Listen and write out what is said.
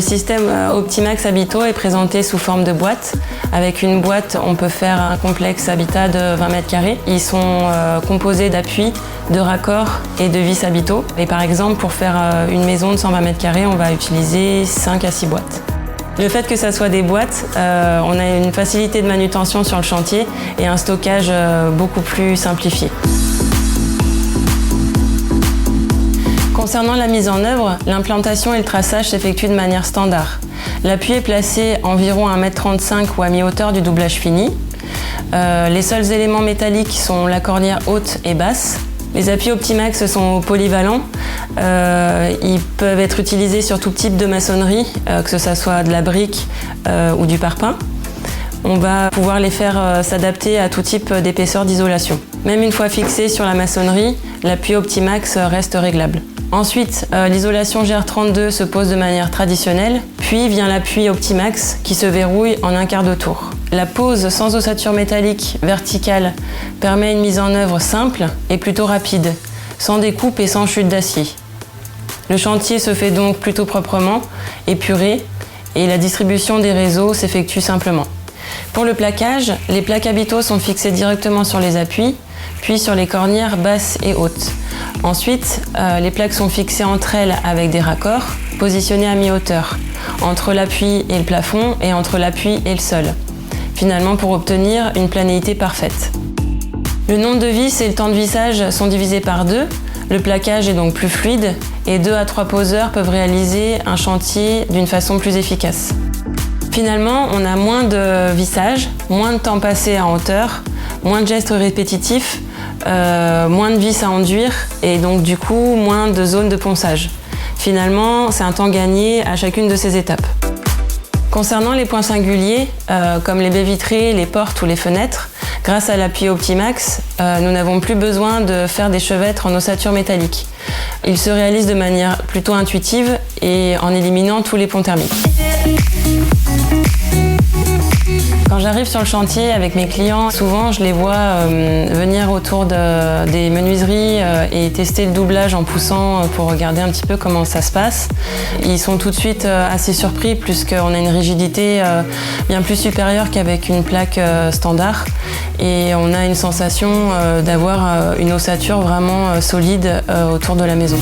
Le système Optimax Habito est présenté sous forme de boîte. Avec une boîte, on peut faire un complexe habitat de 20 mètres carrés. Ils sont composés d'appuis, de raccords et de vis Habito. Et par exemple, pour faire une maison de 120 mètres carrés, on va utiliser 5 à 6 boîtes. Le fait que ça soit des boîtes, on a une facilité de manutention sur le chantier et un stockage beaucoup plus simplifié. Concernant la mise en œuvre, l'implantation et le traçage s'effectuent de manière standard. L'appui est placé environ à 1,35 m ou à mi-hauteur du doublage fini. Les seuls éléments métalliques sont la cornière haute et basse. Les appuis Optimax sont polyvalents. Ils peuvent être utilisés sur tout type de maçonnerie, que ce soit de la brique ou du parpaing. On va pouvoir les faire s'adapter à tout type d'épaisseur d'isolation. Même une fois fixé sur la maçonnerie, l'appui Optimax reste réglable. Ensuite, l'isolation GR32 se pose de manière traditionnelle, puis vient l'appui Optimax qui se verrouille en un quart de tour. La pose sans ossature métallique verticale permet une mise en œuvre simple et plutôt rapide, sans découpe et sans chute d'acier. Le chantier se fait donc plutôt proprement, épuré, et la distribution des réseaux s'effectue simplement. Pour le plaquage, les plaques Habito sont fixées directement sur les appuis, puis sur les cornières basses et hautes. Ensuite, les plaques sont fixées entre elles avec des raccords, positionnés à mi-hauteur, entre l'appui et le plafond et entre l'appui et le sol, finalement pour obtenir une planéité parfaite. Le nombre de vis et le temps de vissage sont divisés par 2, le plaquage est donc plus fluide et 2 à 3 poseurs peuvent réaliser un chantier d'une façon plus efficace. Finalement, on a moins de vissage, moins de temps passé en hauteur, moins de gestes répétitifs, moins de vis à enduire et donc du coup moins de zones de ponçage. Finalement, c'est un temps gagné à chacune de ces étapes. Concernant les points singuliers, comme les baies vitrées, les portes ou les fenêtres, grâce à l'appui Optimax, nous n'avons plus besoin de faire des chevêtres en ossature métallique. Ils se réalisent de manière plutôt intuitive et en éliminant tous les ponts thermiques. Quand j'arrive sur le chantier avec mes clients, souvent je les vois venir autour des menuiseries et tester le doublage en poussant pour regarder un petit peu comment ça se passe. Ils sont tout de suite assez surpris puisqu'on a une rigidité bien plus supérieure qu'avec une plaque standard et on a une sensation d'avoir une ossature vraiment solide autour de la maison.